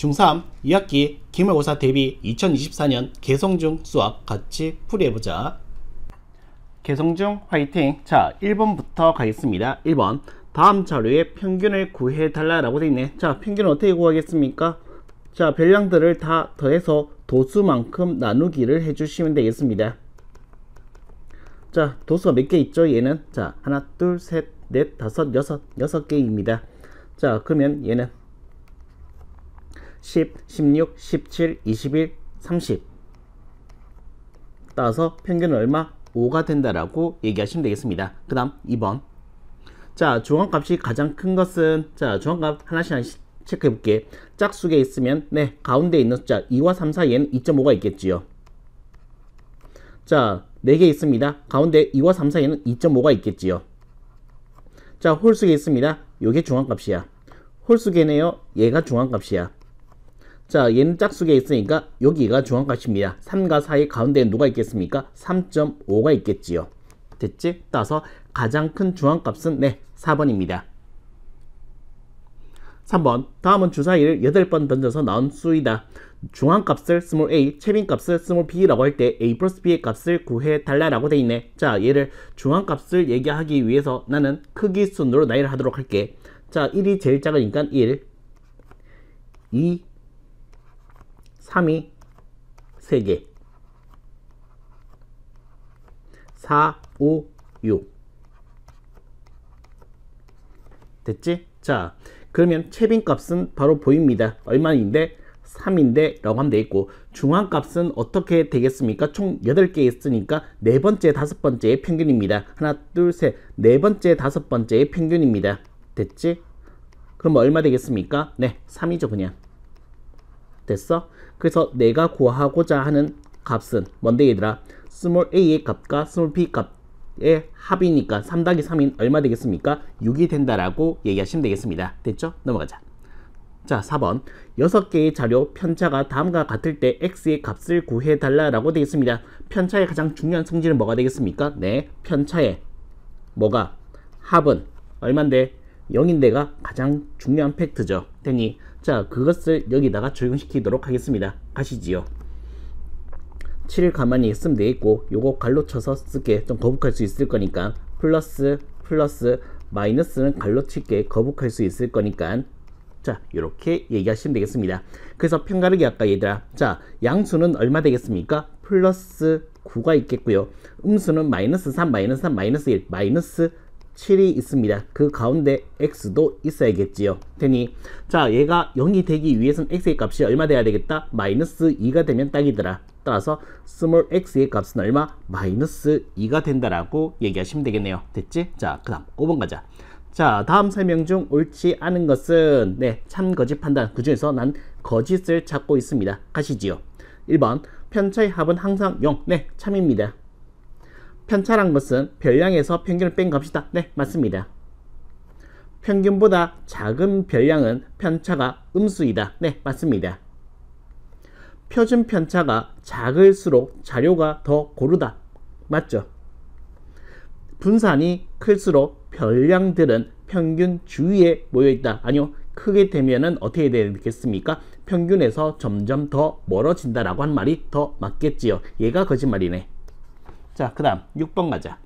중3 2학기 기말고사 대비 2024년 개성중 수학 같이 풀이해보자. 개성중 화이팅! 자, 1번부터 가겠습니다. 1번. 다음 자료의 평균을 구해달라 라고 되어 있네. 자, 평균은 어떻게 구하겠습니까? 자, 별량들을 다 더해서 도수만큼 나누기를 해주시면 되겠습니다. 자, 도수가 몇 개 있죠? 얘는 자, 하나, 둘, 셋, 넷, 다섯, 여섯 개입니다. 자, 그러면 얘는 10, 16, 17, 21, 30 따라서 평균은 얼마? 5가 된다라고 얘기하시면 되겠습니다. 그 다음 2번. 자, 중앙값이 가장 큰 것은, 자, 중앙값 하나씩 체크해 볼게. 짝수에 있으면 네, 가운데 있는 숫자 2와 3 사이에는 2.5가 있겠지요. 자, 4개 있습니다. 가운데 2와 3 사이에는 2.5가 있겠지요. 자, 홀수에 있습니다. 요게 중앙값이야. 홀수계네요. 얘가 중앙값이야. 자, 얘는 짝수에 있으니까 여기가 중앙값입니다. 3과 4의 가운데에 누가 있겠습니까? 3.5가 있겠지요. 됐지? 따라서 가장 큰 중앙값은 네, 4번입니다. 3번. 다음은 주사위를 8번 던져서 나온 수이다. 중앙값을 스몰 a, 최빈값을 스몰 b라고 할 때 a 플러스 b의 값을 구해달라고 돼 있네. 자, 얘를 중앙값을 얘기하기 위해서 나는 크기 순으로 나열을 하도록 할게. 자, 1이 제일 작으니까 1, 2, 3이 3개, 4, 5, 6 됐지? 자, 그러면 최빈값은 바로 보입니다. 얼마인데? 3인데 라고 하면 되겠고, 중앙값은 어떻게 되겠습니까? 총 8개 있으니까 네 번째, 다섯 번째의 평균입니다. 하나, 둘, 셋, 네 번째, 다섯 번째의 평균입니다. 됐지? 그럼 얼마 되겠습니까? 네, 3이죠 그냥. 됐어? 그래서 내가 구하고자 하는 값은 뭔데 얘들아? 스몰 a의 값과 스몰 b 값의 합이니까 3 더하기 3인 얼마 되겠습니까? 6이 된다라고 얘기하시면 되겠습니다. 됐죠? 넘어가자. 자, 4번. 6개의 자료 편차가 다음과 같을 때 x의 값을 구해달라고 되어 있습니다. 편차의 가장 중요한 성질은 뭐가 되겠습니까? 네, 편차의 뭐가? 합은 얼만데? 0인데가 가장 중요한 팩트죠. 됐니? 자, 그것을 여기다가 적용시키도록 하겠습니다. 가시지요. 7을 가만히 쓰면 되겠고, 요거 갈로 쳐서 쓸게. 좀 거북할 수 있을 거니까. 플러스 마이너스는 갈로 칠게. 거북할 수 있을 거니까. 자, 이렇게 얘기하시면 되겠습니다. 그래서 편가르기 아까 얘들아, 자, 양수는 얼마 되겠습니까? 플러스 9가 있겠고요. 음수는 마이너스 3, 마이너스 1, 마이너스 7이 있습니다. 그 가운데 x도 있어야겠지요. 되니, 자, 얘가 0이 되기 위해서는 x의 값이 얼마 돼야 되겠다? 마이너스 2가 되면 딱이더라. 따라서 스몰 x의 값은 얼마? 마이너스 2가 된다라고 얘기하시면 되겠네요. 됐지? 자, 그 다음 5번 가자. 자, 다음 설명 중 옳지 않은 것은 네, 참 거짓 판단. 그 중에서 난 거짓을 찾고 있습니다. 가시지요. 1번. 편차의 합은 항상 0. 네, 참입니다. 편차란 것은 별량에서 평균을 뺀 값이다. 네, 맞습니다. 평균보다 작은 별량은 편차가 음수이다. 네, 맞습니다. 표준 편차가 작을수록 자료가 더 고르다. 맞죠? 분산이 클수록 별량들은 평균 주위에 모여있다. 아니요, 크게 되면은 어떻게 되겠습니까? 평균에서 점점 더 멀어진다라고 한 말이 더 맞겠지요. 얘가 거짓말이네. 자, 그 다음 6번 가자.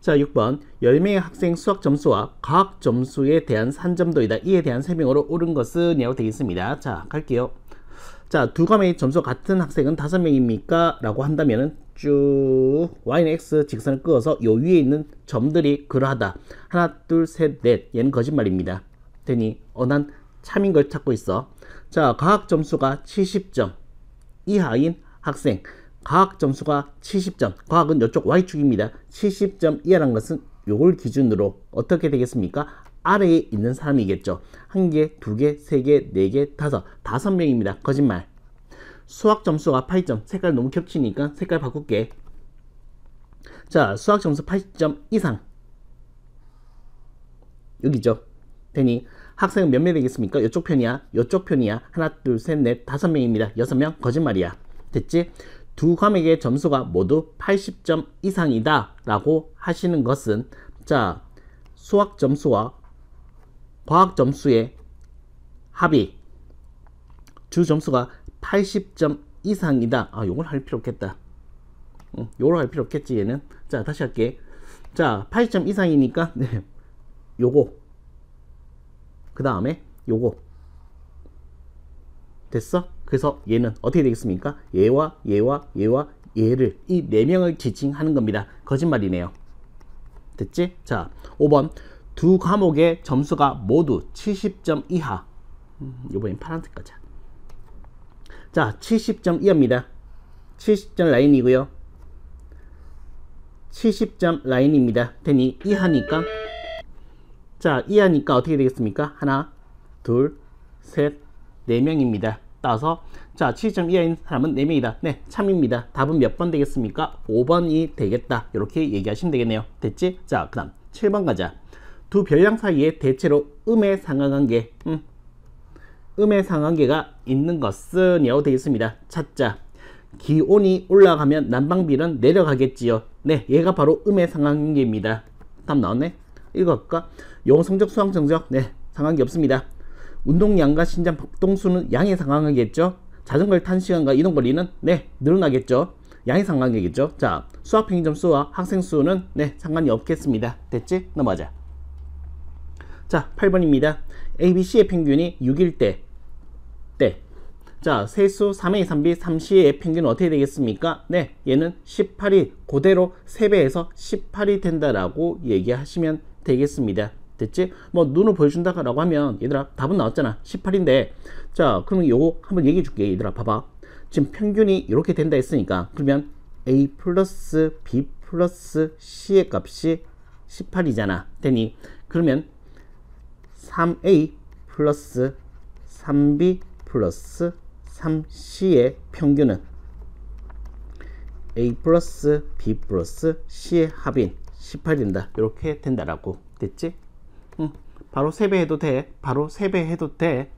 자, 6번. 10명의 학생 수학 점수와 과학 점수에 대한 산점도이다. 이에 대한 설명으로 옳은 것은 이라고 되어 있습니다. 자, 갈게요. 자, 두 과목의 점수가 같은 학생은 5명입니까? 라고 한다면은 쭉 y는 x 직선을 그어서 요 위에 있는 점들이 그러하다. 하나, 둘, 셋, 넷. 얘는 거짓말입니다. 되니, 난 참인 걸 찾고 있어. 자, 과학 점수가 70점 이하인 학생, 과학 점수가 70점, 과학은 이쪽 Y축입니다. 70점 이하라는 것은 요걸 기준으로 어떻게 되겠습니까? 아래에 있는 사람이겠죠. 1개, 2개, 3개, 4개, 5명입니다. 거짓말. 수학 점수가 80점, 색깔 너무 겹치니까 색깔 바꿀게. 자, 수학 점수 80점 이상 여기죠. 되니 학생은 몇 명 되겠습니까? 이쪽 편이야, 이쪽 편이야. 하나, 둘, 셋, 넷, 5명입니다. 6명 거짓말이야. 됐지? 두 과목의 점수가 모두 80점 이상이다 라고 하시는 것은, 자, 수학 점수와 과학 점수의 합이 주 점수가 80점 이상이다. 아, 요걸 할 필요 없겠다. 요걸 할 필요 없겠지, 얘는. 자, 다시 할게. 자, 80점 이상이니까, 네, 요거. 그 다음에 요거. 됐어? 그래서 얘는 어떻게 되겠습니까? 얘와 얘와 얘와 얘를, 이 4명을 지칭하는 겁니다. 거짓말이네요. 됐지? 자, 5번. 두 과목의 점수가 모두 70점 이하. 이번엔 파란색 가자. 자, 70점 이하입니다. 70점 라인이고요. 70점 라인입니다. 되니 이하니까, 자, 이하니까 어떻게 되겠습니까? 하나, 둘, 셋, 4명입니다. 따라서 자, 70점 이하인 사람은 4명이다. 네, 참입니다. 답은 몇 번 되겠습니까? 5번이 되겠다. 이렇게 얘기하시면 되겠네요. 됐지? 자, 그 다음 7번 가자. 두 별량 사이에 대체로 음의 상하관계, 음의 상하관계가 있는 것은 이라고 되어 있습니다. 찾자. 기온이 올라가면 난방비는 내려가겠지요. 네, 얘가 바로 음의 상하관계입니다. 답 나왔네? 읽어볼까? 영어 성적, 수학 성적, 네, 상관계 없습니다. 운동량과 신장 박동수는 양의 상관계겠죠. 자전거를 탄 시간과 이동거리는, 네, 늘어나겠죠. 양의 상관계겠죠. 자, 수학 평균 점수와 학생 수는, 네, 상관이 없겠습니다. 됐지? 넘어가자. 자, 8번입니다. ABC의 평균이 6일 때. 자, 세수 3A, 3B, 3C의 평균은 어떻게 되겠습니까? 네, 얘는 18이 그대로 3배에서 18이 된다라고 얘기하시면 되겠습니다. 됐지? 뭐 눈을 보여준다라고 하면 얘들아 답은 나왔잖아. 18인데 자, 그러면 요거 한번 얘기해 줄게. 얘들아 봐봐. 지금 평균이 이렇게 된다 했으니까 그러면 A 플러스 B 플러스 C의 값이 18이잖아. 되니 그러면 3A 플러스 3B 플러스 3C의 평균은 A 플러스 B 플러스 C의 합인 18이 된다. 이렇게 된다라고. 됐지? 바로 3배 해도 돼. 바로 3배 해도 돼.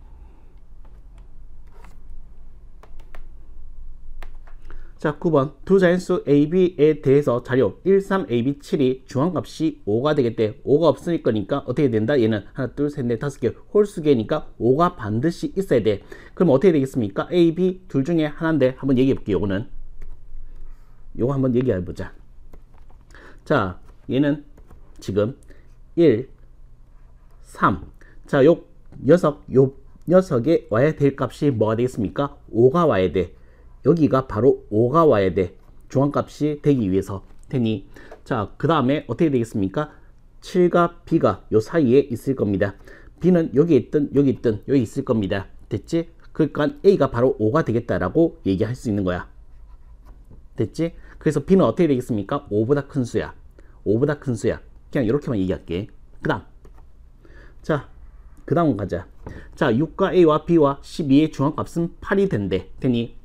자, 9번. 두 자연수 A, B에 대해서 자료 1, 3, A, B, 7이 중앙값이 5가 되겠대. 5가 없을 거니까 어떻게 된다? 얘는 하나, 둘, 셋, 넷, 다섯 개 홀수계니까 5가 반드시 있어야 돼. 그럼 어떻게 되겠습니까? A, B 둘 중에 하나인데 한번 얘기해 볼게요. 요거는. 요거 한번 얘기해 보자. 자, 얘는 지금 1, 3. 자, 요 녀석에 와야 될 값이 뭐가 되겠습니까? 5가 와야 돼. 여기가 바로 5가 와야 돼. 중앙값이 되기 위해서. 되니 자, 그 다음에 어떻게 되겠습니까? 7과 B가 요 사이에 있을 겁니다. B는 여기 있든 여기 있든 여기 있을 겁니다. 됐지? 그러니까 A가 바로 5가 되겠다라고 얘기할 수 있는 거야. 됐지? 그래서 B는 어떻게 되겠습니까? 5보다 큰 수야. 5보다 큰 수야. 그냥 이렇게만 얘기할게. 그 다음 자, 그 다음 가자. 자, 6과 A와 B와 12의 중앙값은 8이 된대. 되니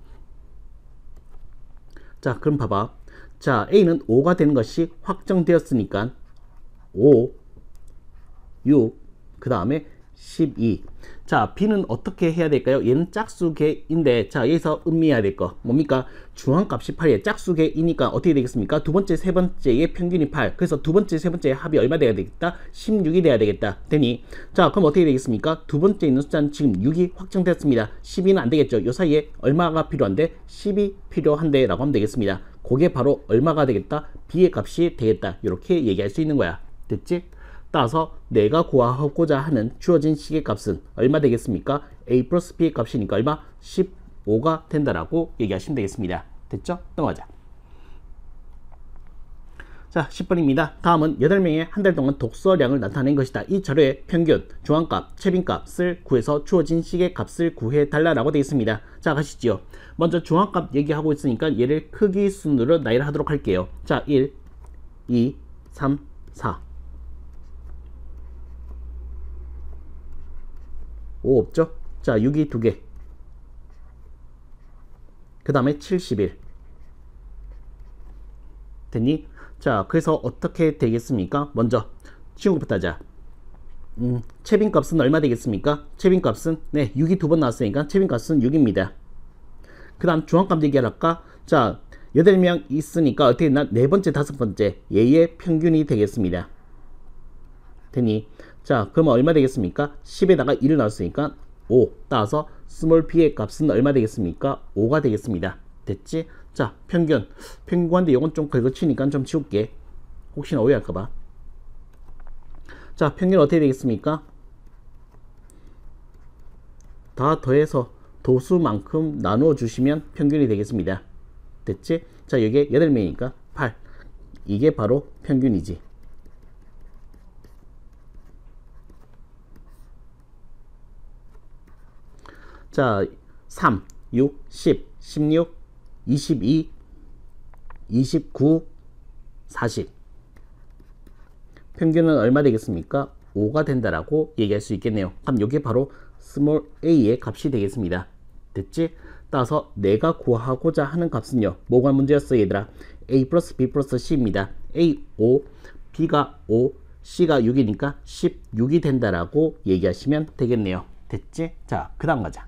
자, 그럼 봐봐. 자, A는 5가 되는 것이 확정되었으니까 5, 6, 그 다음에 12. 자, B는 어떻게 해야 될까요? 얘는 짝수계인데 자, 여기서 음미해야 될 거 뭡니까? 중앙값이 8이에요. 짝수계이니까 어떻게 되겠습니까? 두 번째, 세 번째의 평균이 8. 그래서 두 번째, 세 번째의 합이 얼마 돼야 되겠다? 16이 돼야 되겠다. 되니 자, 그럼 어떻게 되겠습니까? 두 번째 있는 숫자는 지금 6이 확정됐습니다. 12는 안 되겠죠. 요 사이에 얼마가 필요한데? 10이 필요한데 라고 하면 되겠습니다. 그게 바로 얼마가 되겠다? B의 값이 되겠다. 이렇게 얘기할 수 있는 거야. 됐지? 따라서 내가 구하고자 하는 주어진 식의 값은 얼마 되겠습니까? A 플러스 B의 값이니까 얼마? 15가 된다라고 얘기하시면 되겠습니다. 됐죠? 넘어가자. 자, 10번입니다. 다음은 8명의 한 달 동안 독서량을 나타낸 것이다. 이 자료의 평균, 중앙값, 채빈값을 구해서 주어진 식의 값을 구해달라고 되어 있습니다. 자, 가시죠. 먼저 중앙값 얘기하고 있으니까 얘를 크기 순으로 나열을 하도록 할게요. 자, 1, 2, 3, 4. 5 없죠? 자, 6이 2개. 그 다음에 71. 됐니? 자, 그래서 어떻게 되겠습니까? 먼저 친구부터 하자. 채빈값은 얼마 되겠습니까? 채빈값은 네, 6이 2번 나왔으니까 채빈값은 6입니다. 그 다음 중앙값 얘기할까? 자, 8명 있으니까 어떻게 됐나? 네 번째, 다섯 번째 얘의 평균이 되겠습니다. 되니 자, 그러면 얼마 되겠습니까? 10에다가 1을 넣었으니까 5. 따라서 스몰 b의 값은 얼마 되겠습니까? 5가 되겠습니다. 됐지? 자, 평균. 평균인데 이건 좀 긁어치니까 좀 지울게. 혹시나 오해할까봐. 자, 평균 어떻게 되겠습니까? 다 더해서 도수만큼 나누어 주시면 평균이 되겠습니다. 됐지? 자, 여기에 8명이니까 8. 이게 바로 평균이지. 자, 3, 6, 10, 16, 22, 29, 40. 평균은 얼마 되겠습니까? 5가 된다라고 얘기할 수 있겠네요. 그럼 이게 바로 스몰 a의 값이 되겠습니다. 됐지? 따라서 내가 구하고자 하는 값은요. 뭐가 문제였어 얘들아? a 플러스 b 플러스 c입니다. a 5, b가 5, c가 6이니까 16이 된다라고 얘기하시면 되겠네요. 됐지? 자, 그 다음 가자.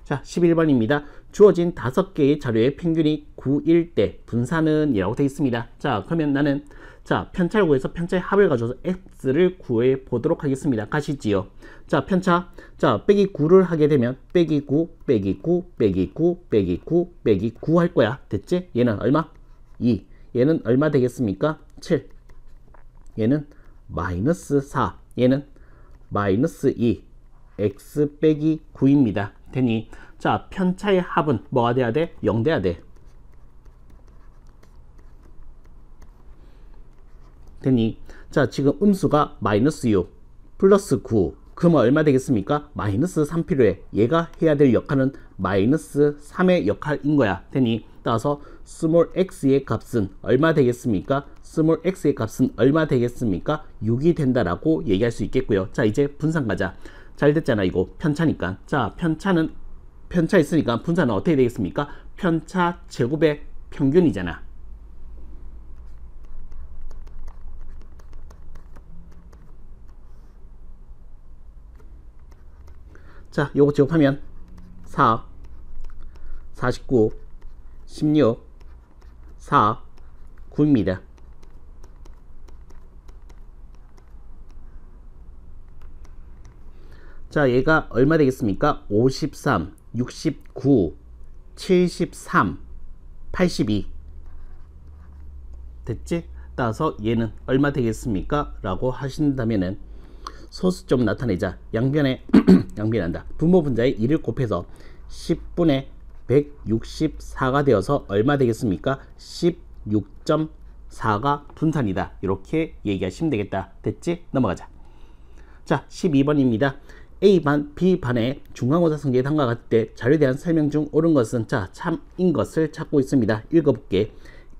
자, 11번입니다. 주어진 5개의 자료의 평균이 9일 때 분산은 이라고 되어 있습니다. 자, 그러면 나는 자, 편차를 구해서 편차의 합을 가져서 x를 구해 보도록 하겠습니다. 가시지요. 자, 편차. 자, 빼기 9를 하게 되면 빼기 9, 빼기 9, 빼기 9, 빼기 9, 빼기 9 할 거야. 됐지? 얘는 얼마? 2. 얘는 얼마 되겠습니까? 7. 얘는 마이너스 4. 얘는 마이너스 2. x 빼기 9입니다. 되니 자, 편차의 합은 뭐가 돼야 돼? 0 돼야 돼. 되니 자, 지금 음수가 마이너스 6 플러스 9. 그러면 얼마 되겠습니까? 마이너스 3 필요해. 얘가 해야 될 역할은 마이너스 3의 역할인 거야. 되니 따라서 스몰 x의 값은 얼마 되겠습니까? 스몰 x의 값은 얼마 되겠습니까? 6이 된다라고 얘기할 수 있겠고요. 자, 이제 분산 가자. 잘 됐잖아. 이거 편차니까. 자, 편차는 편차 있으니까 분산은 어떻게 되겠습니까? 편차 제곱의 평균이잖아. 자, 요거 제곱하면 4, 49, 16, 4, 9입니다. 자, 얘가 얼마 되겠습니까? 53, 69, 73, 82. 됐지? 따라서 얘는 얼마 되겠습니까? 라고 하신다면은 소수 좀 나타내자. 양변에 양변한다. 분모분자의 1을 곱해서 10분의 164가 되어서 얼마 되겠습니까? 16.4가 분산이다. 이렇게 얘기하시면 되겠다. 됐지? 넘어가자. 자, 12번입니다. A반, B반의 중간고사 성적이 다음과 같을 때 자료에 대한 설명 중 옳은 것은 자, 참인 것을 찾고 있습니다. 읽어볼게.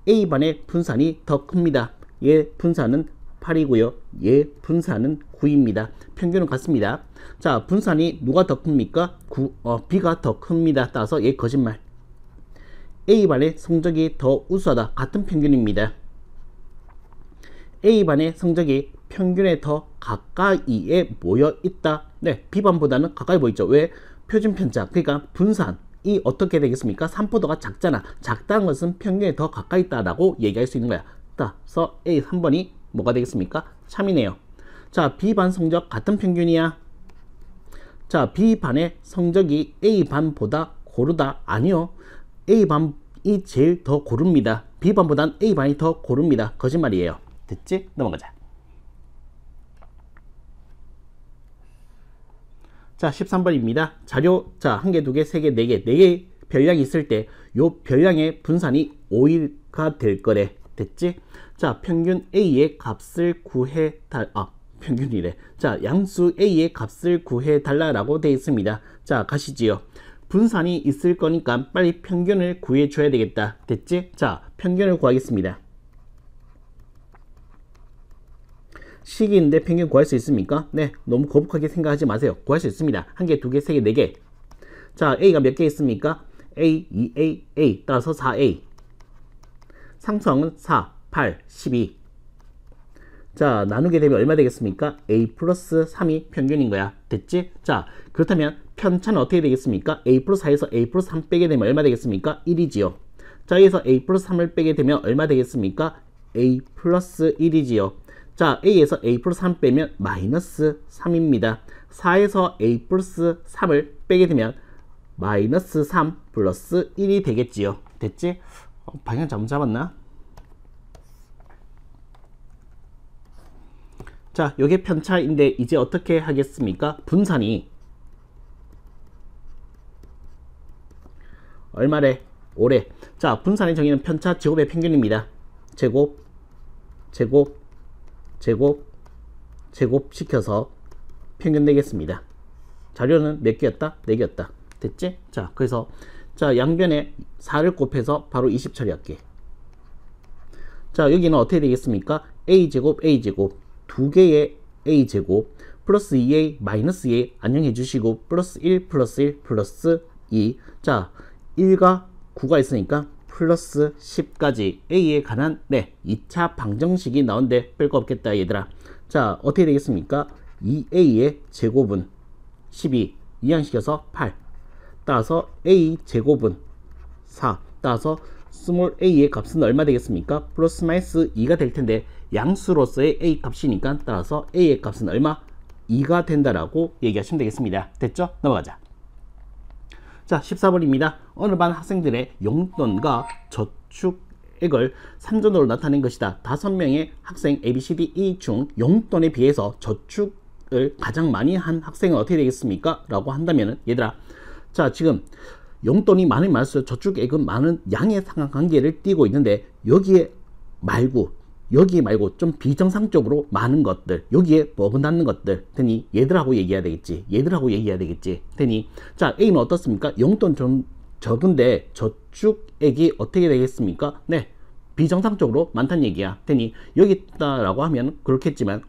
A반의 분산이 더 큽니다. 얘 분산은 8이고요. 얘 분산은 9입니다. 평균은 같습니다. 자, 분산이 누가 더 큽니까? B가 더 큽니다. 따라서 얘 거짓말. A반의 성적이 더 우수하다. 같은 평균입니다. A반의 성적이 평균에 더 가까이에 모여 있다. 네, B반보다는 가까이 보이죠. 왜? 표준 편차. 그러니까 분산이 어떻게 되겠습니까? 산포도가 작잖아. 작다는 것은 평균에 더 가까이 있다라고 얘기할 수 있는 거야. 따라서 A 3번이 뭐가 되겠습니까? 참이네요. 자, B반 성적 같은 평균이야. 자, B반의 성적이 A반보다 고르다. 아니요. A반이 제일 더 고릅니다. B반보단 A반이 더 고릅니다. 거짓말이에요. 됐지? 넘어가자. 자, 13번입니다. 자료, 자, 1개, 2개, 3개, 4개, 4개 별량이 있을 때 요 별량의 분산이 5가 될 거래. 됐지? 자, 평균 A의 값을 구해 평균이래. 자, 양수 A의 값을 구해 달라라고 되어 있습니다. 자, 가시지요. 분산이 있을 거니까 빨리 평균을 구해 줘야 되겠다. 됐지? 자, 평균을 구하겠습니다. 식인데 평균 구할 수 있습니까? 네, 너무 거북하게 생각하지 마세요. 구할 수 있습니다. 1개, 2개, 3개, 4개. 자, A가 몇 개 있습니까? A, 2A, A. 따라서 4A. 상수항은 4, 8, 12. 자, 나누게 되면 얼마 되겠습니까? A 플러스 3이 평균인 거야. 됐지? 자, 그렇다면 편차는 어떻게 되겠습니까? A 플러스 4에서 A 플러스 3 빼게 되면 얼마 되겠습니까? 1이지요. 자, 여기서 A 플러스 3을 빼게 되면 얼마 되겠습니까? A 플러스 1이지요. 자, A에서 A 플러스 3 빼면 마이너스 3입니다. 4에서 A 플러스 3을 빼게 되면 마이너스 3 플러스 1이 되겠지요. 됐지? 방향 잘못 잡았나? 자, 요게 편차인데 이제 어떻게 하겠습니까? 분산이 얼마래? 5래. 자, 분산의 정의는 편차 제곱의 평균입니다. 제곱, 제곱, 제곱, 제곱 시켜서 평균 내겠습니다. 자료는 몇 개였다? 4개였다. 됐지? 자, 그래서 자, 양변에 4를 곱해서 바로 20 처리할게. 자, 여기는 어떻게 되겠습니까? a제곱 a제곱 2개의 a제곱 플러스 2a 마이너스 2a 안녕해 주시고 플러스 1 플러스 1 플러스 2. 자, 1과 9가 있으니까 플러스 10까지 a에 관한 2차 방정식이 나온데 별거 없겠다 얘들아. 자, 어떻게 되겠습니까? 2a의 제곱은 12 이항시켜서 8 따라서 a 제곱은 4 따라서 스몰 a의 값은 얼마 되겠습니까? 플러스 마이너스 2가 될 텐데 양수로서의 a 값이니까 따라서 a의 값은 얼마? 2가 된다라고 얘기하시면 되겠습니다. 됐죠? 넘어가자. 자, 14번입니다. 어느 반 학생들의 용돈과 저축액을 산전으로 나타낸 것이다. 5명의 학생 A, B, C, D, E 중 용돈에 비해서 저축을 가장 많이 한 학생은 어떻게 되겠습니까? 라고 한다면 얘들아, 자, 지금 용돈이 많으면 많을수록 저축액은 많은 양의 상관관계를 띠고 있는데 여기에 말고 좀 비정상적으로 많은 것들, 여기에 어긋나는 것들 되니 얘들하고 얘기해야 되겠지. 얘들하고 얘기해야 되겠지. 되니 자, A는 어떻습니까? 용돈 좀 적은데 저축액이 어떻게 되겠습니까? 네, 비정상적으로 많다는 얘기야. 되니 여기 있다라고 하면 그렇겠지만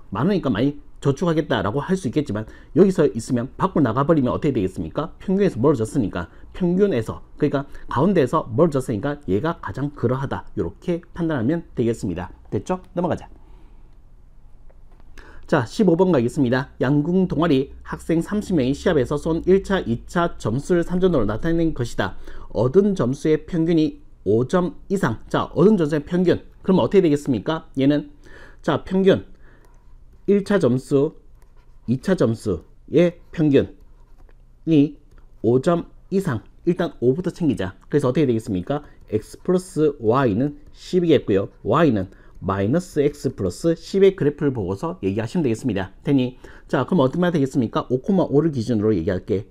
많으니까 많이 저축하겠다라고 할 수 있겠지만 여기서 있으면 밖으로 나가버리면 어떻게 되겠습니까? 평균에서 멀어졌으니까, 평균에서, 그러니까 가운데에서 멀어졌으니까 얘가 가장 그러하다, 이렇게 판단하면 되겠습니다. 됐죠? 넘어가자. 자, 15번 가겠습니다. 양궁 동아리 학생 30명이 시합에서 쏜 1차, 2차 점수를 산전으로 나타낸 것이다. 얻은 점수의 평균이 5점 이상. 자, 얻은 점수의 평균, 그럼 어떻게 되겠습니까? 얘는 자, 평균 1차 점수, 2차 점수의 평균이 5점 이상. 일단 5부터 챙기자. 그래서 어떻게 되겠습니까? x 플러스 y는 10이겠고요. y는 마이너스 x 플러스 10의 그래프를 보고서 얘기하시면 되겠습니다. 되니 자, 그럼 어떻게 해야 되겠습니까? 5,5를 기준으로 얘기할게.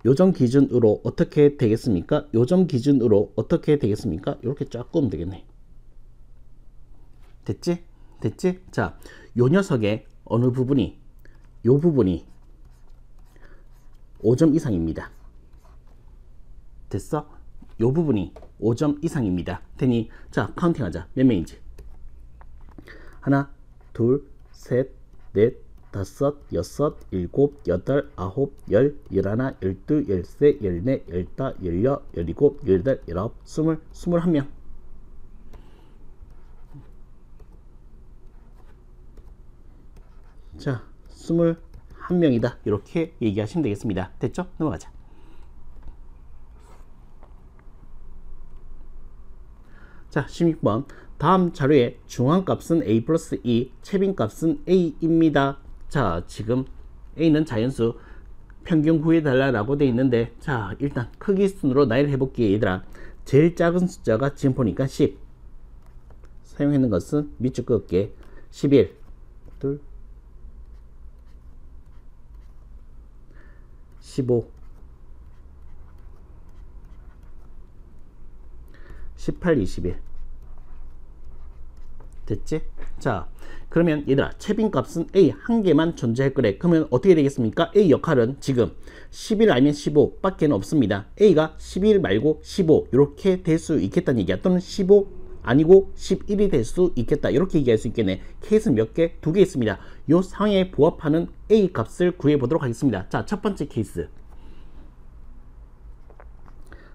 요점 기준으로 어떻게 되겠습니까? 요점 기준으로 어떻게 되겠습니까? 이렇게 쫙 끄면 되겠네. 됐지? 됐지? 자, 요 녀석의 어느 부분이, 요 부분이 5점 이상입니다. 됐어? 요 부분이 5점 이상입니다. 되니 자, 카운팅 하자. 몇 명인지. 하나, 둘, 셋, 넷, 다섯, 여섯, 일곱, 여덟, 아홉, 열, 열하나, 열둘, 열셋, 열넷, 열다, 열여, 열일곱, 열여덟, 열아홉, 스물, 21명. 자, 21명이다. 이렇게 얘기하시면 되겠습니다. 됐죠? 넘어가자. 자, 16번. 다음 자료의 중앙값은 a 플러스 2, 최빈값은 a입니다. 자, 지금 a는 자연수, 평균 구해달라고 되어 있는데, 자, 일단 크기 순으로 나열을 해볼게요. 얘들아, 제일 작은 숫자가 지금 보니까 10. 사용했는 것은 밑줄 그을게. 11, 둘, 15, 18, 21. 됐지? 자, 그러면 얘들아, 최빈값은 a 한 개만 존재할 거래. 그러면 어떻게 되겠습니까? a 역할은 지금 11 아니면 15 밖에는 없습니다. a가 11 말고 15 이렇게 될 수 있겠다는 얘기야. 또는 15 아니고 11이 될 수 있겠다, 이렇게 얘기할 수 있겠네. 케이스는 몇 개? 2개 있습니다. 이 상황에 부합하는 a 값을 구해 보도록 하겠습니다. 자, 첫 번째 케이스.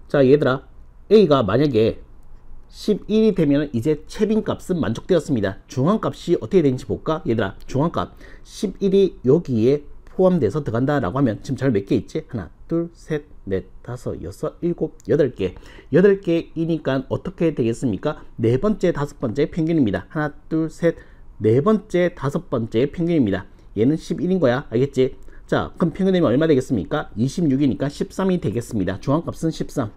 자, 얘들아, a가 만약에 11이 되면 이제 최빈값은 만족되었습니다. 중앙값이 어떻게 되는지 볼까? 얘들아, 중앙값 11이 여기에 포함돼서 들어간다 라고 하면 지금 잘 몇 개 있지? 하나, 둘, 셋, 넷, 다섯, 여섯, 일곱, 여덟 개. 8개이니까 어떻게 되겠습니까? 네 번째, 다섯 번째 평균입니다. 하나, 둘, 셋, 네 번째, 다섯 번째 평균입니다. 얘는 11인 거야. 알겠지? 자, 그럼 평균되면 얼마 되겠습니까? 26이니까 13이 되겠습니다. 중앙값은 13.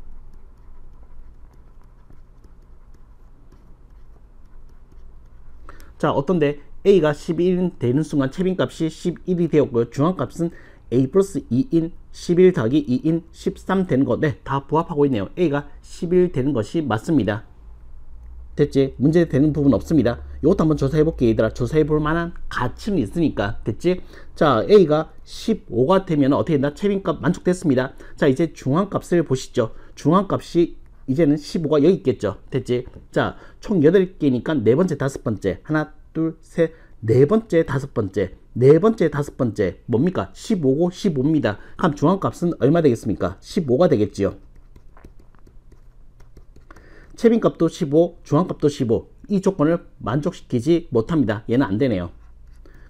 자, 어떤데? A가 11 되는 순간 채빈값이 11이 되었고요. 중앙값은 A 플러스 2인 11 더하기 2인 13 되는 거. 네, 다 부합하고 있네요. A가 11 되는 것이 맞습니다. 됐지? 문제 되는 부분 없습니다. 이것도 한번 조사해 볼게 얘들아. 조사해 볼 만한 가치는 있으니까. 됐지? 자, A가 15가 되면 어떻게 된다? 채빈값 만족됐습니다. 자, 이제 중앙값을 보시죠. 중앙값이 이제는 15가 여기 있겠죠. 됐지? 자, 총 8개니까 네 번째, 다섯 번째. 하나, 둘, 셋, 네 번째, 다섯 번째. 네 번째, 다섯 번째. 뭡니까? 15고 15입니다. 그럼 중앙값은 얼마 되겠습니까? 15가 되겠지요. 채빈값도 15, 중앙값도 15. 이 조건을 만족시키지 못합니다. 얘는 안 되네요.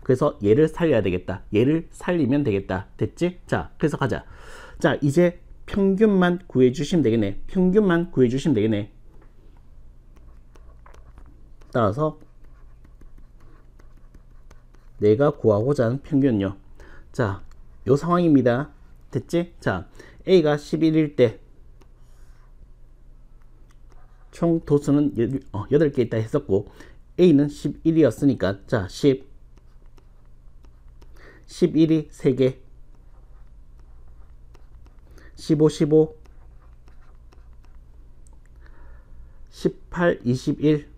그래서 얘를 살려야 되겠다. 얘를 살리면 되겠다. 됐지? 자, 그래서 가자. 자, 이제 평균만 구해주시면 되겠네. 평균만 구해주시면 되겠네. 따라서 내가 구하고자 하는 평균은요. 자, 요 상황입니다. 됐지? 자, A가 11일 때 총 도수는 8개 있다 했었고 A는 11이었으니까 자, 11이 3개 15, 15 18, 21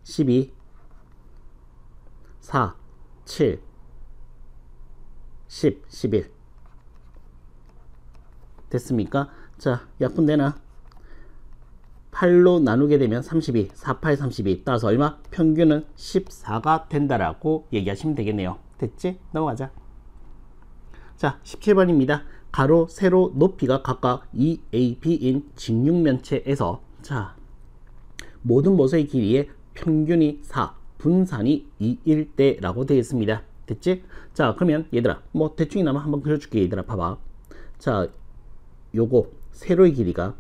12 4, 7 10, 11 됐습니까? 자, 약분되나? 8로 나누게 되면 32, 48, 32 따라서 얼마? 평균은 14가 된다라고 얘기하시면 되겠네요. 됐지? 넘어가자. 자, 17번입니다. 가로, 세로, 높이가 각각 2A, B인 직육면체에서 자, 모든 모서의 길이의 평균이 4, 분산이 2일 때라고 되어 있습니다. 됐지? 자, 그러면 얘들아, 뭐 대충이나마 한번 그려줄게. 얘들아, 봐봐. 자, 요거 세로의 길이가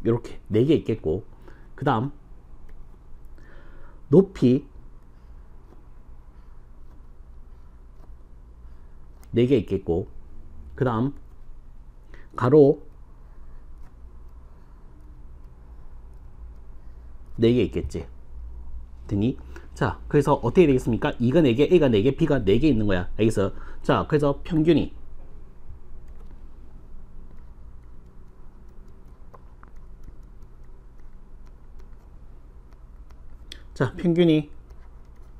요렇게 4개 있겠고, 그 다음 높이 4개 있겠고, 그 다음 가로 4개 있겠지. 되니? 자, 그래서 어떻게 되겠습니까? 2가 4개, A가 4개, B가 4개 있는 거야. 알겠어? 자, 그래서 평균이 자, 평균이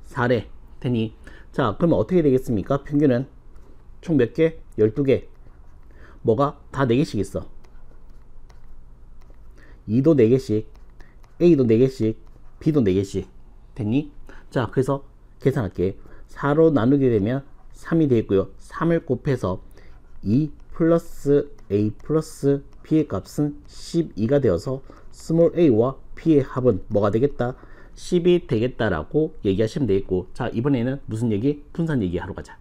4래. 되니? 자, 그러면 어떻게 되겠습니까? 평균은 총 몇 개? 12개. 뭐가? 다 4개씩 있어. 2도 4개씩, A도 4개씩, B도 4개씩. 됐니? 자, 그래서 계산할게. 4로 나누게 되면 3이 되겠고요. 3을 곱해서 2 플러스 A 플러스 B의 값은 12가 되어서 스몰 a와 B의 합은 뭐가 되겠다? 10이 되겠다라고 얘기하시면 되겠고, 자, 이번에는 무슨 얘기? 분산 얘기 하러 가자.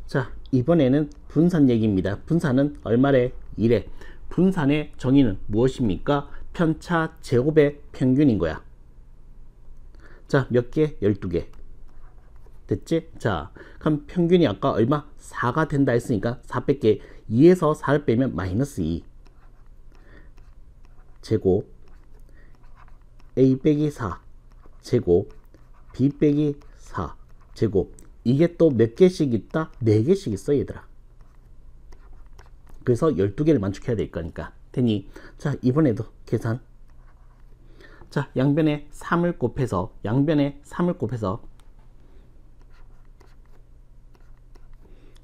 자, 이번에는 분산 얘기입니다. 분산은 얼마래? 1에. 분산의 정의는 무엇입니까? 편차 제곱의 평균인 거야. 자, 몇 개? 12개. 됐지? 자, 그럼 평균이 아까 얼마? 4가 된다 했으니까 4 뺄게. 2에서 4를 빼면 마이너스 2 제곱 A 빼기 4 제곱 B 빼기 4 제곱. 이게 또 몇 개씩 있다? 4개씩 있어 얘들아. 그래서 12개를 만족해야 될 거니까. 되니? 자, 이번에도 계산. 자, 양변에 3을 곱해서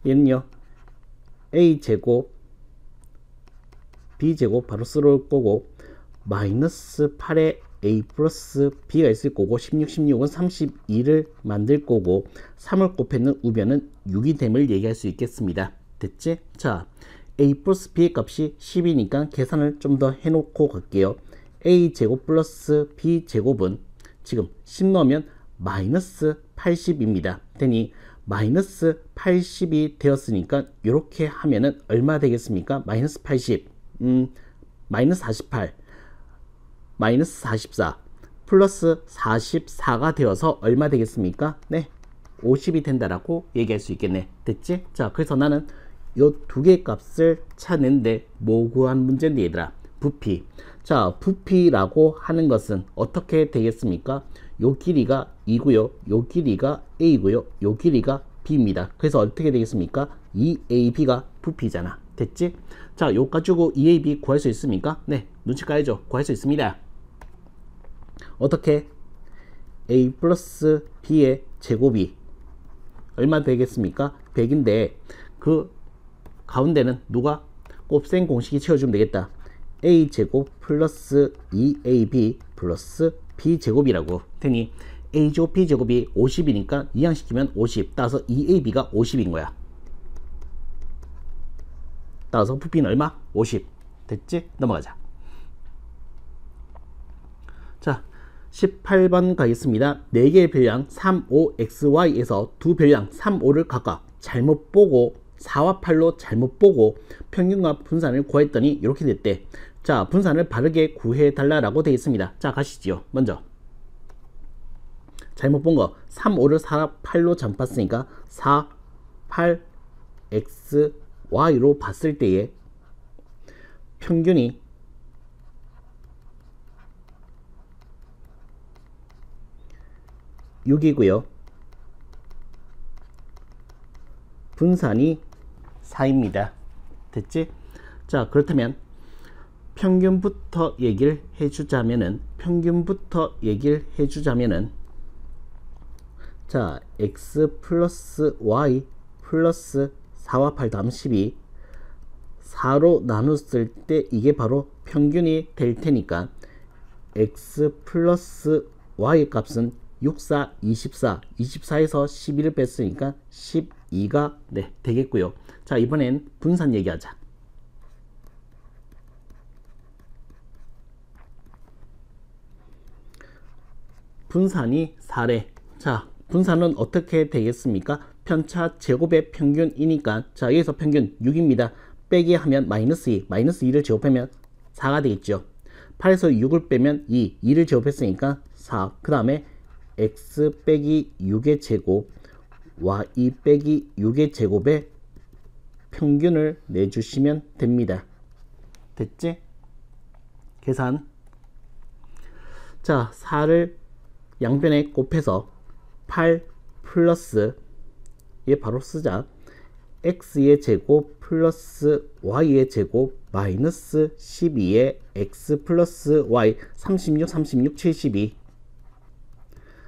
얘는요 A제곱 B제곱 바로 쓸어올 거고, 마이너스 8에 A 플러스 B가 있을 거고, 16, 16은 32를 만들 거고, 3을 곱했는 우변은 6이 됨을 얘기할 수 있겠습니다. 됐지? 자, a 플러스 b의 값이 10이니까 계산을 좀 더 해놓고 갈게요. a 제곱 플러스 b 제곱은 지금 10 넣으면 마이너스 80입니다. 되니 마이너스 80이 되었으니까 이렇게 하면은 얼마 되겠습니까? 마이너스 80, 마이너스 48, 마이너스 44, 플러스 44가 되어서 얼마 되겠습니까? 네, 50이 된다라고 얘기할 수 있겠네. 됐지? 자, 그래서 나는 요 두 개 값을 찾는데 뭐 구한 문제인데 얘들아, 부피. 자, 부피라고 하는 것은 어떻게 되겠습니까? 요 길이가 2고요, 요 길이가 a고요, 요 길이가 b입니다. 그래서 어떻게 되겠습니까? 2ab가 부피잖아. 됐지? 자, 요 가지고 2ab 구할 수 있습니까? 네, 눈치 까야죠. 구할 수 있습니다. 어떻게? a 플러스 b의 제곱이 얼마 되겠습니까? 100인데 그 가운데는 누가? 곱셈 공식이 채워주면 되겠다. a 제곱 플러스 2ab 플러스 b 제곱이라고. 되니 a 제곱 b 제곱이 50이니까 이항시키면 50. 따라서 2ab가 50인 거야. 따라서 부피는 얼마? 50. 됐지? 넘어가자. 자, 18번 가겠습니다. 4개의 별량 3, 5, x, y에서 두 별량 3, 5를 각각 잘못 보고 4와 8로 잘못 보고 평균과 분산을 구했더니 이렇게 됐대. 자, 분산을 바르게 구해 달라라고 되어 있습니다. 자, 가시지요. 먼저 잘못 본 거 3, 5를 4, 8로 잘못 봤으니까 4, 8, x, y로 봤을 때에 평균이 (6이고요) 분산이 4입니다. 됐지? 자, 그렇다면 평균부터 얘기를 해주자면은 자, x 플러스 y 플러스 4와 8 다음 12 4로 나눴을 때 이게 바로 평균이 될 테니까 x 플러스 y 값은 6, 4, 24, 24에서 11을 뺐으니까 12가 네, 되겠고요. 자, 이번엔 분산 얘기하자. 분산이 4래. 자, 분산은 어떻게 되겠습니까? 편차 제곱의 평균이니까 자, 여기서 평균 6입니다. 빼기 하면 마이너스 2, 마이너스 2를 제곱하면 4가 되겠죠. 8에서 6을 빼면 2, 2를 제곱했으니까 4. 그 다음에 x 빼기 6의 제곱, y 빼기 6의 제곱의 평균을 내주시면 됩니다. 됐지? 계산. 자, 4를 양변에 곱해서 8 플러스 얘 바로 쓰자. x의 제곱 플러스 y의 제곱 마이너스 12의 x 플러스 y 36, 36, 72.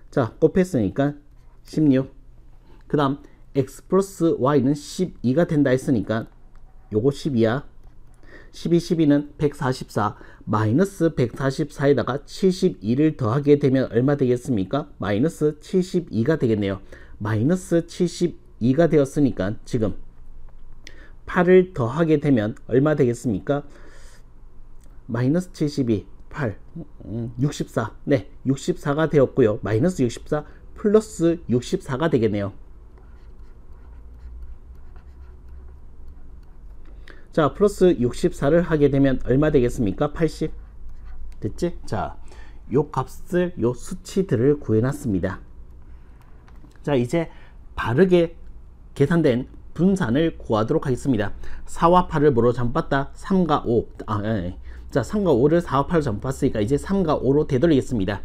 자, 곱했으니까 16. 그 다음 x 플러스 y는 12가 된다 했으니까 요거 12야. 12, 12는 144 마이너스 144에다가 72를 더하게 되면 얼마 되겠습니까? 마이너스 72가 되겠네요. 마이너스 72가 되었으니까 지금 8을 더하게 되면 얼마 되겠습니까? 마이너스 72 8 64. 네, 64가 되었고요. 마이너스 64 플러스 64가 되겠네요. 자, 플러스 64를 하게 되면 얼마 되겠습니까? 80. 됐지? 자, 요 값을, 요 수치들을 구해놨습니다. 자, 이제 바르게 계산된 분산을 구하도록 하겠습니다. 4와 8을 뭐로 잠봤다? 3과 5. 자, 3과 5를 4와 8로 잠봤으니까 이제 3과 5로 되돌리겠습니다.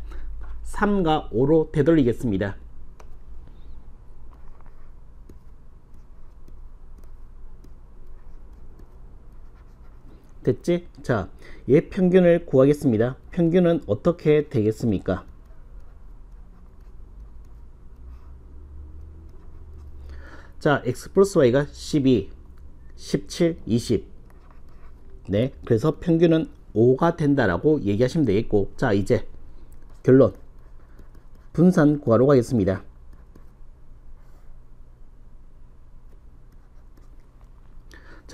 3과 5로 되돌리겠습니다. 됐지? 자, 얘 평균을 구하겠습니다. 평균은 어떻게 되겠습니까? 자, x 플러스 y가 12, 17, 20. 네, 그래서 평균은 5가 된다라고 얘기하시면 되겠고, 자, 이제 결론. 분산 구하러 가겠습니다.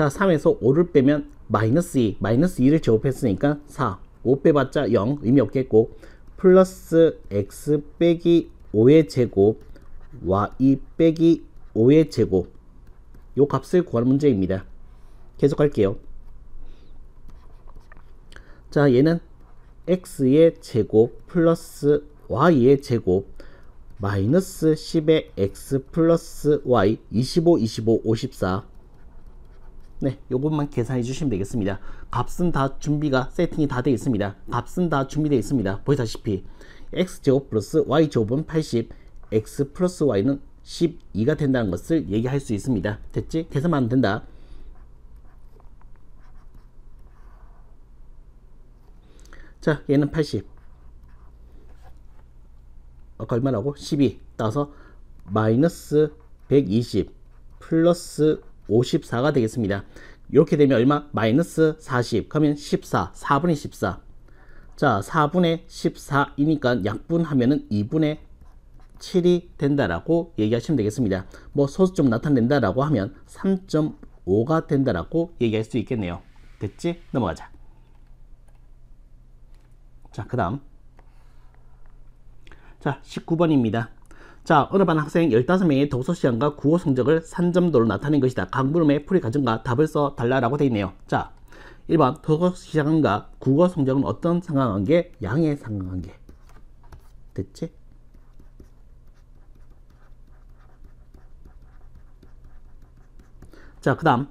자, 3에서 5를 빼면 마이너스 2, 마이너스 2를 제곱했으니까 4, 5 빼봤자 0, 의미 없겠고, 플러스 x 빼기 5의 제곱, y 빼기 5의 제곱, 요 값을 구하는 문제입니다. 계속 할게요. 자, 얘는 x의 제곱 플러스 y의 제곱 마이너스 10의 x 플러스 y 25, 25, 54. 네, 요것만 계산해 주시면 되겠습니다. 값은 다 준비가 세팅이 다 되어 있습니다. 값은 다 준비되어 있습니다. 보시다시피 x제곱 플러스 y제곱은 80, x 플러스 y는 12가 된다는 것을 얘기할 수 있습니다. 됐지? 계산만 하면 된다. 자, 얘는 80. 아까 얼마라고? 12 따서 마이너스 120 플러스 54가 되겠습니다. 이렇게 되면 얼마? 마이너스 40. 그러면 14. 4분의 14. 자, 4분의 14이니까 약분하면은 2분의 7이 된다라고 얘기하시면 되겠습니다. 뭐 소수점 나타낸다라고 하면 3.5가 된다라고 얘기할 수 있겠네요. 됐지? 넘어가자. 자, 그 다음. 자, 19번입니다. 자, 어느 반 학생 15명의 독서 시간과 국어 성적을 산점도로 나타낸 것이다. 각 물음의 풀이 과정과 답을 써 달라라고 되어 있네요. 자, 1번 독서 시간과 국어 성적은 어떤 상관관계? 양의 상관관계. 됐지? 자, 그 다음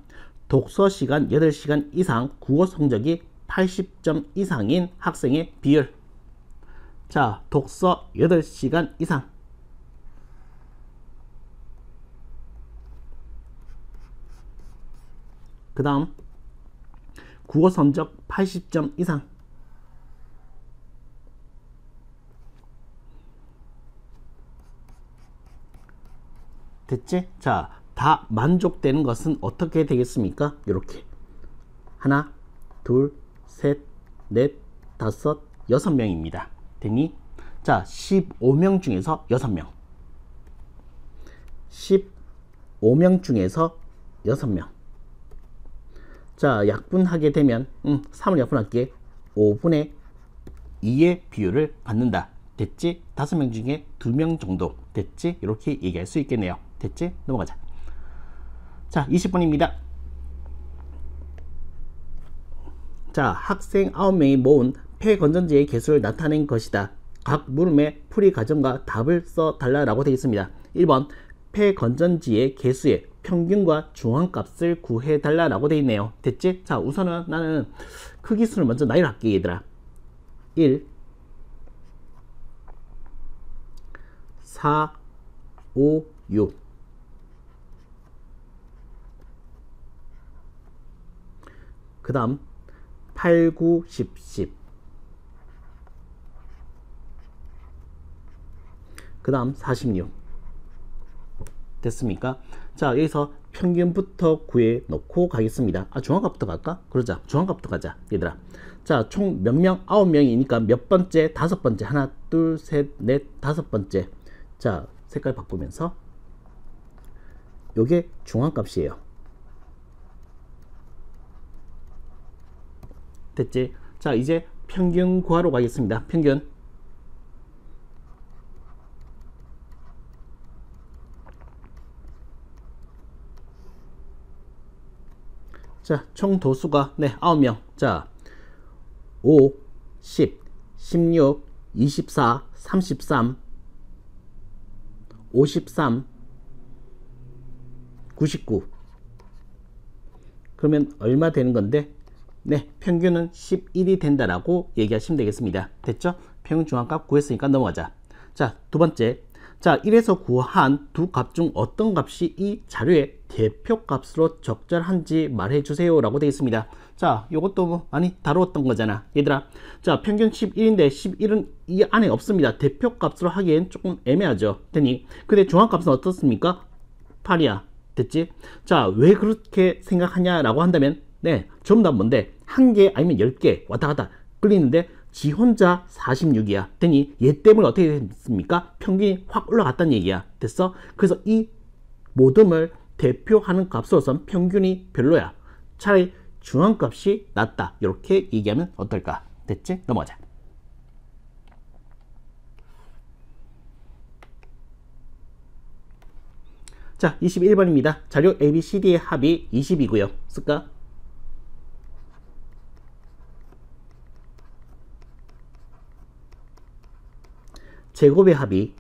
독서 시간 8시간 이상 국어 성적이 80점 이상인 학생의 비율. 자, 독서 8시간 이상. 그 다음 국어 성적 80점 이상. 됐지? 자, 다 만족되는 것은 어떻게 되겠습니까? 이렇게 하나, 둘, 셋, 넷, 다섯, 6명입니다. 되니? 자, 15명 중에서 6명. 15명 중에서 6명. 자, 약분하게 되면 3을 약분할게. 5분의 2의 비율을 받는다. 됐지? 5명 중에 2명 정도. 됐지? 이렇게 얘기할 수 있겠네요. 됐지? 넘어가자. 자, 20번입니다. 자, 학생 9명이 모은 폐건전지의 개수를 나타낸 것이다. 각 물음의 풀이 과정과 답을 써 달라라고 되어 있습니다. 1번 폐건전지의 개수의 평균과 중앙값을 구해 달라라고 되어 있네요. 됐지? 자, 우선은 나는 크기수를 먼저 나열을 할게, 얘들아. 1, 4, 5, 6. 그 다음 8, 9, 10, 10. 그 다음 46. 됐습니까? 자, 여기서 평균부터 구해 놓고 가겠습니다. 아, 중앙값부터 갈까? 그러자. 중앙값부터 가자, 얘들아. 자, 총 몇 명? 9명이니까 몇 번째? 5번째. 하나, 둘, 셋, 넷, 5번째. 자, 색깔 바꾸면서 요게 중앙값이에요. 됐지? 자, 이제 평균 구하러 가겠습니다. 평균. 자, 총 도수가 9명. 자, 5, 10, 16, 24, 33, 53, 99. 그러면 얼마 되는 건데? 네, 평균은 11이 된다라고 얘기하시면 되겠습니다. 됐죠? 평균 중앙값 구했으니까 넘어가자. 자, 두 번째. 자, 1에서 구한 두 값 중 어떤 값이 이 자료의 대표값으로 적절한지 말해주세요 라고 되어 있습니다. 자, 요것도 뭐 많이 다루었던 거잖아, 얘들아. 자, 평균 11인데 11은 이 안에 없습니다. 대표값으로 하기엔 조금 애매하죠. 되니? 근데 중앙값은 어떻습니까? 8이야. 됐지? 자, 왜 그렇게 생각하냐라고 한다면, 네, 전부 다 뭔데? 1개 아니면 10개 왔다 갔다 끌리는데 지 혼자 46이야. 되니 얘 때문에 어떻게 됐습니까? 평균이 확 올라갔다는 얘기야. 됐어? 그래서 이 모듬을 대표하는 값으로선 평균이 별로야. 차라리 중앙값이 낮다. 이렇게 얘기하면 어떨까? 됐지? 넘어가자. 자, 21번입니다. 자료 ABCD의 합이 20이고요. 쓸까? 제곱의 합이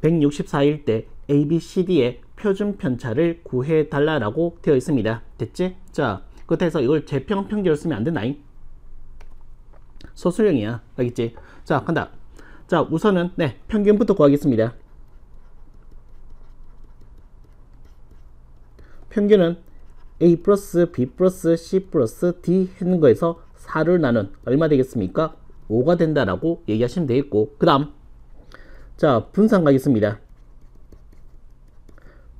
164일 때 ABCD의 표준 편차를 구해달라고 되어 있습니다. 됐지? 자, 그렇다고 해서 이걸 재평 평균을 쓰면 안 된다잉. 소수령이야. 알겠지? 자, 간다. 자, 우선은 네, 평균부터 구하겠습니다. 평균은 A 플러스 B 플러스 C 플러스 D 했는 거에서 4를 나눈 얼마 되겠습니까? 5가 된다라고 얘기하시면 되겠고, 그 다음 자, 분산 가겠습니다.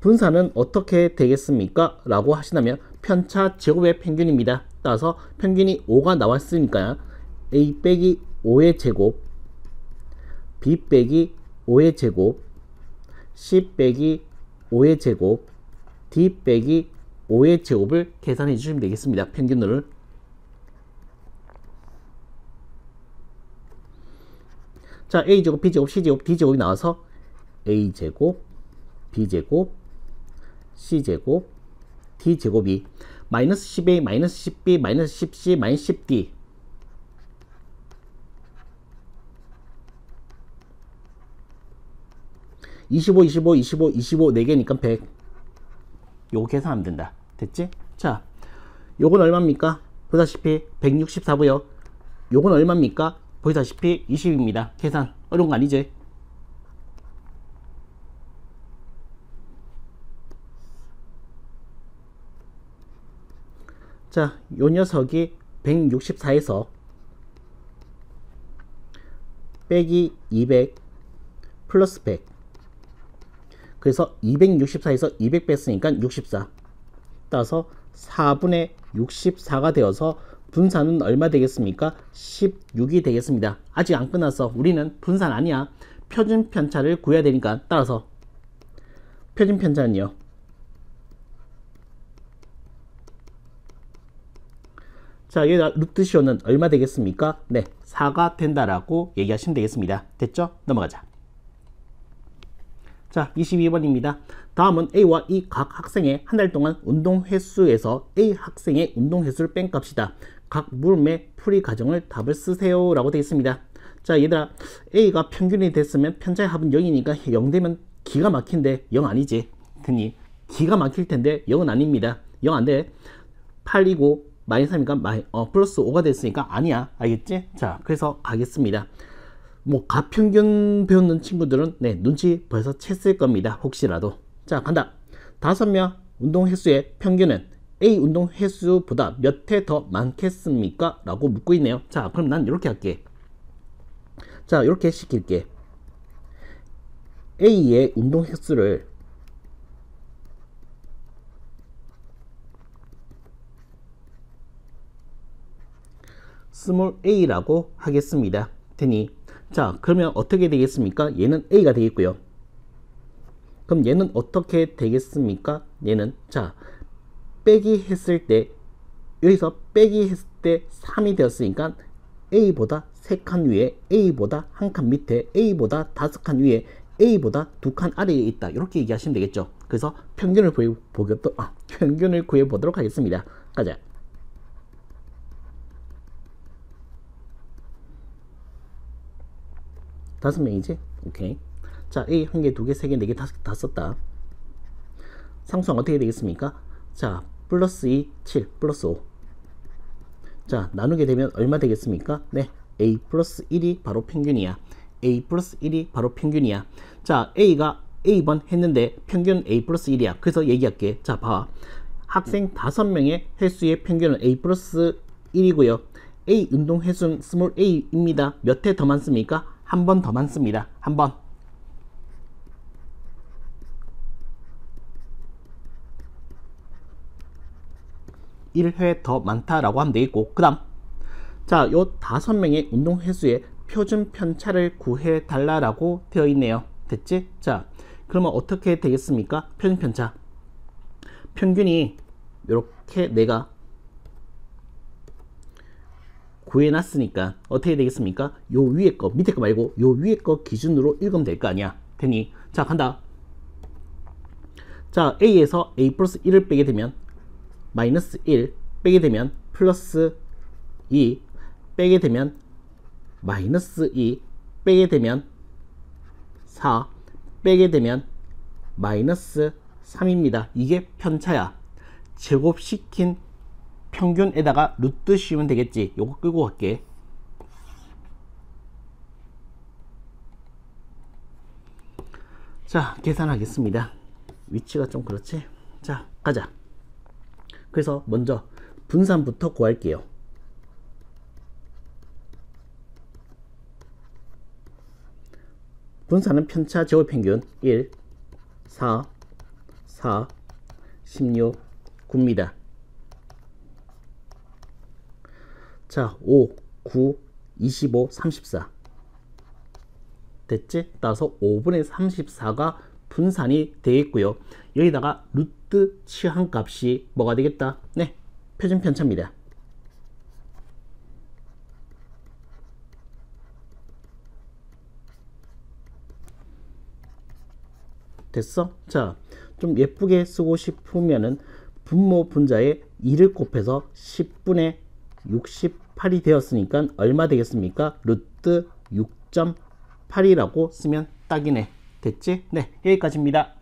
분산은 어떻게 되겠습니까? 라고 하시다면 편차 제곱의 평균입니다. 따라서 평균이 5가 나왔으니까 A 빼기 5의 제곱, B 빼기 5의 제곱, C 빼기 5의 제곱, D 빼기 5의 제곱을 계산해 주시면 되겠습니다. 평균을. 자, A제곱, B제곱, C제곱, D제곱이 나와서 A제곱, B제곱, C제곱, D제곱이 마이너스 10A, 마이너스 10B, 마이너스 10C, 마이너스 10D. (25, 25, 25, 25) 4개니까 100. 요거 계산하면 된다. 됐지? 자, 요건 얼마입니까? 보다시피 164고요. 요건 얼마입니까? 보시다시피 20입니다. 계산 어려운 거 아니지? 자, 요 녀석이 164에서 빼기 200 플러스 100. 그래서 264에서 200 뺐으니까 64. 따라서 4분의 64가 되어서 분산은 얼마 되겠습니까? 16이 되겠습니다. 아직 안 끝났어. 우리는 분산 아니야. 표준 편차를 구해야 되니까. 따라서 표준 편차는요, 자, 여기다 루트시오는 얼마 되겠습니까? 네, 4가 된다라고 얘기하시면 되겠습니다. 됐죠? 넘어가자. 자, 22번입니다. 다음은 A와 E 각 학생의 한 달 동안 운동 횟수에서 A 학생의 운동 횟수를 뺀 값이다. 각 물음의 풀이 과정을 답을 쓰세요 라고 되어 있습니다. 자, 얘들아, A가 평균이 됐으면 편차의 합은 0이니까 0 되면 기가 막힌데 0 아니지? 드니 기가 막힐 텐데 0은 아닙니다. 0 안 돼. 8이고 마이너스 3이니까 플러스 5가 됐으니까 아니야. 알겠지? 자, 그래서 가겠습니다. 뭐 가평균 배우는 친구들은 네, 눈치 벌써 챘을 겁니다. 혹시라도. 자, 간다. 5명 운동 횟수의 평균은 A 운동 횟수보다 몇 회 더 많겠습니까? 라고 묻고 있네요. 자, 그럼 난 이렇게 할게. 자, 이렇게 시킬게. A의 운동 횟수를 스몰 a라고 하겠습니다. 되니 자, 그러면 어떻게 되겠습니까? 얘는 A가 되겠고요. 그럼 얘는 어떻게 되겠습니까? 얘는 자, 빼기 했을 때 여기서 빼기 했을 때 3이 되었으니까 A보다 3칸 위에, A보다 1칸 밑에, A보다 5칸 위에, A보다 2칸 아래에 있다. 이렇게 얘기하시면 되겠죠. 그래서 평균을 평균을 구해보도록 하겠습니다. 가자. 다섯 명이지? 오케이. 자, A 한 개, 두 개, 세 개, 네 개, 다 썼다. 상수항 어떻게 되겠습니까? 자, 플러스 2, 7, 플러스 5. 자, 나누게 되면 얼마 되겠습니까? 네, A 플러스 1이 바로 평균이야. A 플러스 1이 바로 평균이야. 자, A가 A번 했는데 평균 A 플러스 1이야. 그래서 얘기할게. 자, 봐. 학생 5명의 횟수의 평균은 A 플러스 1이고요. A 운동 횟수는 스몰 a입니다. 몇 회 더 많습니까? 한 번 더 많습니다. 한 번. (1회) 더 많다라고 하면 되겠고, 그 다음 자, 요 5명의 운동 횟수의 표준 편차를 구해 달라라고 되어 있네요. 됐지? 자, 그러면 어떻게 되겠습니까? 표준 편차. 평균이 이렇게 내가 구해놨으니까 어떻게 되겠습니까? 요 위에 거, 밑에 거 말고 요 위에 거 기준으로 읽으면 될 거 아니야. 되니? 자, 간다. 자, A에서 A 플러스 1을 빼게 되면 마이너스 1 빼게 되면 플러스 2 빼게 되면 마이너스 2 빼게 되면 4 빼게 되면 마이너스 3입니다. 이게 편차야. 제곱시킨 평균에다가 루트 씌우면 되겠지. 요거 끌고 갈게. 자, 계산하겠습니다. 위치가 좀 그렇지? 자, 가자. 그래서 먼저 분산부터 구할게요. 분산은 편차 제곱평균 1, 4, 4, 16, 9입니다. 자, 5, 9, 25, 34. 됐지? 따라서 5분의 34가 분산이 되겠고요. 여기다가 루트 취한 값이 뭐가 되겠다? 네, 표준 편차입니다. 됐어? 자, 좀 예쁘게 쓰고 싶으면은 분모 분자에 2를 곱해서 10분의 68이 되었으니까 얼마 되겠습니까? 루트 6.8이라고 쓰면 딱이네. 됐지? 네, 여기까지입니다.